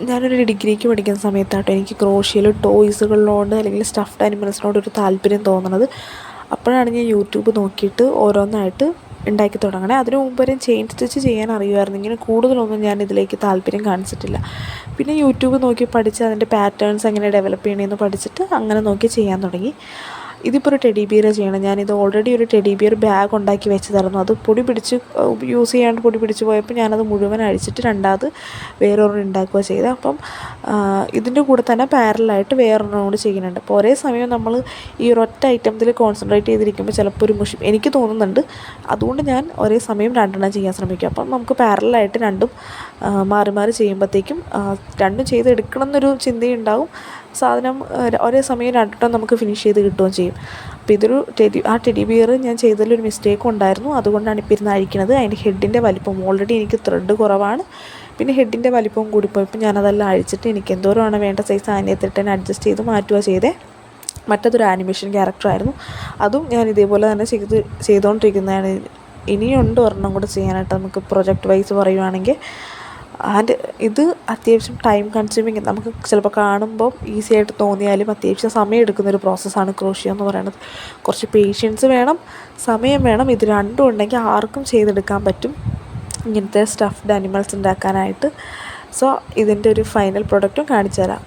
ഞാനൊരു ഡിഗ്രിക്ക് പഠിക്കുന്ന സമയത്താട്ടോ എനിക്ക് ക്രോഷ്യയിൽ ടോയ്സുകളിലോട് അല്ലെങ്കിൽ സ്റ്റഫ്ഡ് ആനിമൽസിനോടൊരു താല്പര്യം തോന്നുന്നത്. അപ്പോഴാണ് ഞാൻ യൂട്യൂബ് നോക്കിയിട്ട് ഓരോന്നായിട്ട് ഉണ്ടാക്കി തുടങ്ങണേ. അതിന് മുമ്പ് വരെ ചെയിൻ സ്റ്റിച്ച് ചെയ്യാൻ അറിയുമായിരുന്നു. ഇങ്ങനെ കൂടുതലൊന്നും ഞാൻ ഇതിലേക്ക് താല്പര്യം കാണിച്ചിട്ടില്ല. പിന്നെ യൂട്യൂബ് നോക്കി പഠിച്ച് അതിൻ്റെ പാറ്റേൺസ് എങ്ങനെ ഡെവലപ്പ് ചെയ്യണമെന്ന് പഠിച്ചിട്ട് അങ്ങനെ നോക്കി ചെയ്യാൻ തുടങ്ങി. ഇതിപ്പോൾ ഒരു ടെഡി ബിയർ ചെയ്യണം. ഞാനിത് ഓൾറെഡി ഒരു ടെഡി ബിയർ ബാഗ് ഉണ്ടാക്കി വെച്ചതായിരുന്നു. അത് പൊടി പിടിച്ച് യൂസ് ചെയ്യാണ്ട് പൊടി പിടിച്ച് പോയപ്പോൾ ഞാനത് മുഴുവൻ അഴിച്ചിട്ട് രണ്ടാമത് വേറൊരെണ്ണം ഉണ്ടാക്കുക ചെയ്തത്. അപ്പം ഇതിൻ്റെ കൂടെ തന്നെ പാരലായിട്ട് വേറൊരെണ്ണം കൂടി ചെയ്യുന്നുണ്ട്. അപ്പോൾ ഒരേ സമയം നമ്മൾ ഈ ഒരൊറ്റ ഐറ്റത്തിൽ കോൺസെൻട്രേറ്റ് ചെയ്തിരിക്കുമ്പോൾ ചിലപ്പോൾ ഒരു മുഷിപ്പ് എനിക്ക് തോന്നുന്നുണ്ട്. അതുകൊണ്ട് ഞാൻ ഒരേ സമയം രണ്ടെണ്ണം ചെയ്യാൻ ശ്രമിക്കും. അപ്പം നമുക്ക് പാരലായിട്ട് രണ്ടും മാറി മാറി ചെയ്യുമ്പോഴത്തേക്കും രണ്ടും ചെയ്തെടുക്കണം എന്നൊരു ചിന്തയുണ്ടാവും. സാധനം ഒരേ സമയം രണ്ടെണ്ണം നമുക്ക് ഫിനിഷ് ചെയ്ത് കിട്ടുകയും ചെയ്യും. അപ്പോൾ ഇതൊരു ടെഡി ബിയർ ഞാൻ ചെയ്തതിലൊരു മിസ്റ്റേക്കും ഉണ്ടായിരുന്നു. അതുകൊണ്ടാണ് ഇപ്പോൾ ഇരുന്ന് അഴിക്കുന്നത്. അതിൻ്റെ ഹെഡിൻ്റെ വലിപ്പം ഓൾറെഡി എനിക്ക് ത്രെഡ് കുറവാണ്. പിന്നെ ഹെഡിൻ്റെ വലിപ്പവും കൂടിപ്പോയപ്പോൾ ഞാനതെല്ലാം അഴിച്ചിട്ട് എനിക്ക് എന്തോരമാണ് വേണ്ട സൈസ് അതിനകത്തിട്ട് തന്നെ അഡ്ജസ്റ്റ് ചെയ്ത് മാറ്റുക ചെയ്തേ. മറ്റതൊരു ആനിമേഷൻ ക്യാരക്ടറായിരുന്നു. അതും ഞാൻ ഇതേപോലെ തന്നെ ചെയ്തുകൊണ്ടിരിക്കുന്നതാണ്. ഇനിയുണ്ട് ഒരെണ്ണം കൂടെ ചെയ്യാനായിട്ട് നമുക്ക് പ്രൊജക്റ്റ് വൈസ് പറയുവാണെങ്കിൽ. ആൻഡ് ഇത് അത്യാവശ്യം ടൈം കൺസ്യൂമിങ്, നമുക്ക് ചിലപ്പോൾ കാണുമ്പോൾ ഈസി ആയിട്ട് തോന്നിയാലും അത്യാവശ്യം സമയം എടുക്കുന്നൊരു പ്രോസസ്സാണ് ക്രോഷ്യോ എന്ന് പറയുന്നത്. കുറച്ച് പേഷ്യൻസ് വേണം, സമയം വേണം. ഇത് രണ്ടും ഉണ്ടെങ്കിൽ ആർക്കും ചെയ്തെടുക്കാൻ പറ്റും ഇങ്ങനത്തെ സ്റ്റഫ്ഡ് ആനിമൽസ് ഉണ്ടാക്കാനായിട്ട്. സോ ഇതിൻ്റെ ഒരു ഫൈനൽ പ്രൊഡക്റ്റും കാണിച്ചു തരാം.